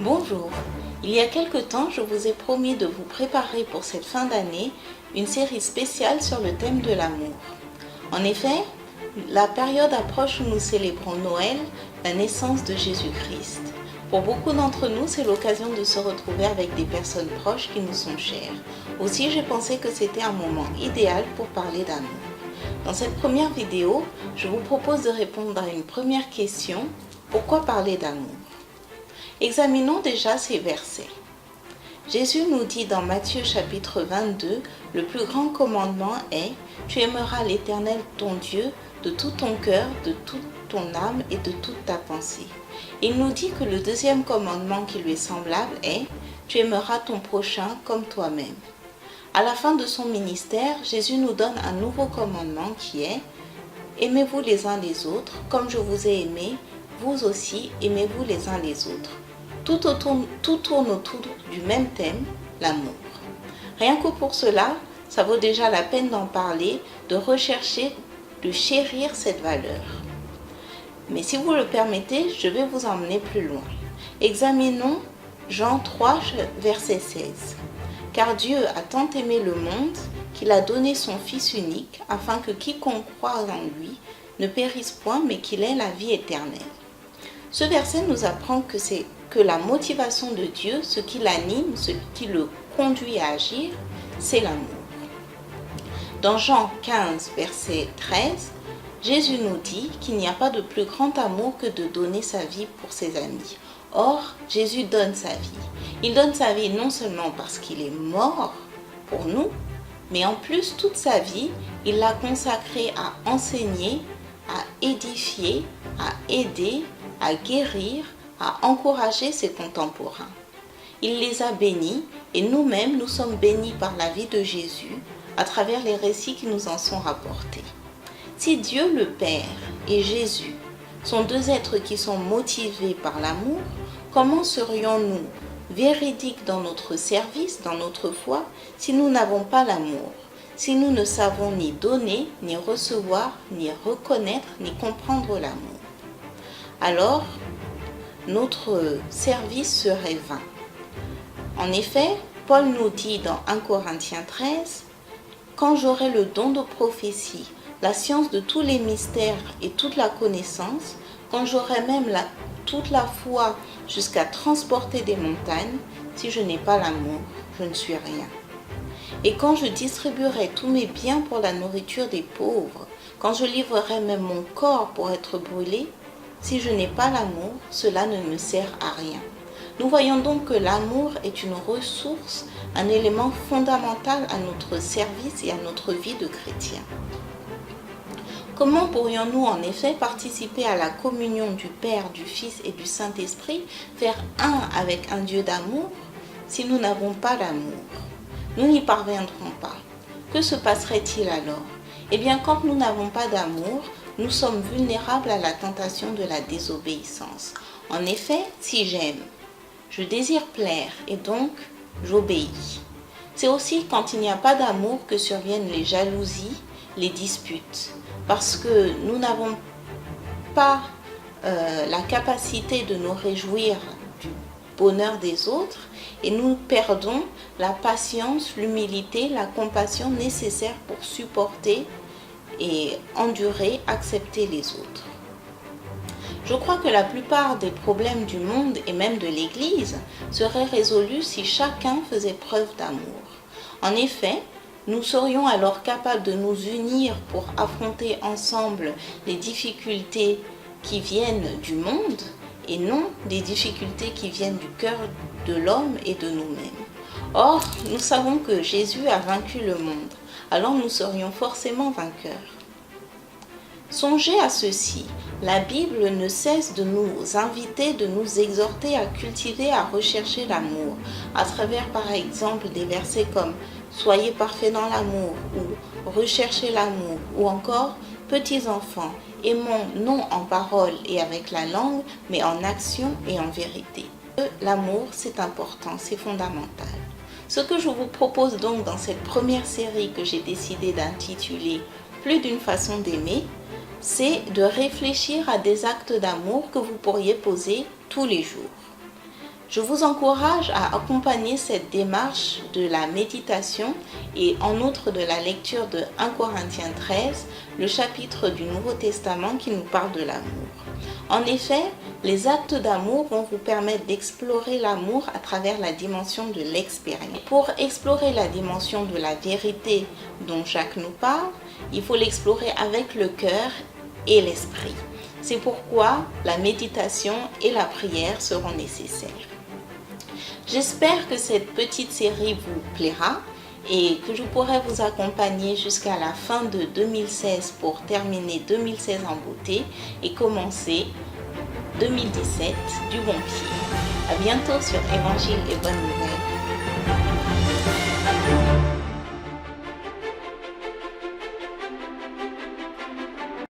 Bonjour, il y a quelque temps, je vous ai promis de vous préparer pour cette fin d'année une série spéciale sur le thème de l'amour. En effet, la période approche où nous célébrons Noël, la naissance de Jésus-Christ. Pour beaucoup d'entre nous, c'est l'occasion de se retrouver avec des personnes proches qui nous sont chères. Aussi, j'ai pensé que c'était un moment idéal pour parler d'amour. Dans cette première vidéo, je vous propose de répondre à une première question: pourquoi parler d'amour? Examinons déjà ces versets. Jésus nous dit dans Matthieu chapitre 22, le plus grand commandement est: tu aimeras l'Éternel ton Dieu de tout ton cœur, de toute ton âme et de toute ta pensée. Il nous dit que le deuxième commandement qui lui est semblable est: tu aimeras ton prochain comme toi-même. À la fin de son ministère, Jésus nous donne un nouveau commandement qui est: aimez-vous les uns les autres, comme je vous ai aimé, vous aussi aimez-vous les uns les autres. Tout tourne autour du même thème, l'amour. Rien que pour cela, ça vaut déjà la peine d'en parler, de rechercher, de chérir cette valeur. Mais si vous le permettez, je vais vous emmener plus loin. Examinons Jean 3, verset 16. Car Dieu a tant aimé le monde qu'il a donné son Fils unique, afin que quiconque croit en lui ne périsse point, mais qu'il ait la vie éternelle. Ce verset nous apprend que la motivation de Dieu, ce qui l'anime, ce qui le conduit à agir, c'est l'amour. Dans Jean 15, verset 13, Jésus nous dit qu'il n'y a pas de plus grand amour que de donner sa vie pour ses amis. Or, Jésus donne sa vie. Il donne sa vie non seulement parce qu'il est mort pour nous, mais en plus, toute sa vie, il l'a consacrée à enseigner, à édifier, à aider, à guérir, à encourager ses contemporains. Il les a bénis et nous-mêmes, nous sommes bénis par la vie de Jésus à travers les récits qui nous en sont rapportés. Si Dieu le Père et Jésus sont deux êtres qui sont motivés par l'amour, comment serions-nous véridiques dans notre service, dans notre foi, si nous n'avons pas l'amour, si nous ne savons ni donner, ni recevoir, ni reconnaître, ni comprendre l'amour? Alors, notre service serait vain. En effet, Paul nous dit dans 1 Corinthiens 13, « Quand j'aurai le don de prophétie, la science de tous les mystères et toute la connaissance, quand j'aurai même toute la foi jusqu'à transporter des montagnes, si je n'ai pas l'amour, je ne suis rien. Et quand je distribuerai tous mes biens pour la nourriture des pauvres, quand je livrerai même mon corps pour être brûlé, si je n'ai pas l'amour, cela ne me sert à rien. » Nous voyons donc que l'amour est une ressource, un élément fondamental à notre service et à notre vie de chrétien. Comment pourrions-nous en effet participer à la communion du Père, du Fils et du Saint-Esprit, faire un avec un Dieu d'amour, si nous n'avons pas l'amour? Nous n'y parviendrons pas. Que se passerait-il alors? Eh bien, quand nous n'avons pas d'amour, nous sommes vulnérables à la tentation de la désobéissance. En effet, si j'aime, je désire plaire et donc j'obéis. C'est aussi quand il n'y a pas d'amour que surviennent les jalousies, les disputes, parce que nous n'avons pas la capacité de nous réjouir du bonheur des autres et nous perdons la patience, l'humilité, la compassion nécessaires pour supporter et endurer, accepter les autres. Je crois que la plupart des problèmes du monde et même de l'Église seraient résolus si chacun faisait preuve d'amour. En effet, nous serions alors capables de nous unir pour affronter ensemble les difficultés qui viennent du monde et non des difficultés qui viennent du cœur de l'homme et de nous-mêmes. Or, nous savons que Jésus a vaincu le monde, alors nous serions forcément vainqueurs. Songez à ceci, la Bible ne cesse de nous inviter, de nous exhorter à cultiver, à rechercher l'amour, à travers par exemple des versets comme « Soyez parfaits dans l'amour » ou « Recherchez l'amour » ou encore « Petits enfants, aimons non en parole et avec la langue, mais en action et en vérité. » L'amour, c'est important, c'est fondamental. Ce que je vous propose donc dans cette première série que j'ai décidé d'intituler « Plus d'une façon d'aimer », c'est de réfléchir à des actes d'amour que vous pourriez poser tous les jours. Je vous encourage à accompagner cette démarche de la méditation et en outre de la lecture de 1 Corinthiens 13, le chapitre du Nouveau Testament qui nous parle de l'amour. En effet, les actes d'amour vont vous permettre d'explorer l'amour à travers la dimension de l'expérience. Pour explorer la dimension de la vérité dont Jacques nous parle, il faut l'explorer avec le cœur et l'esprit. C'est pourquoi la méditation et la prière seront nécessaires. J'espère que cette petite série vous plaira et que je pourrai vous accompagner jusqu'à la fin de 2016 pour terminer 2016 en beauté et commencer 2017 du bon pied. À bientôt sur Évangile et Bonne Nouvelle.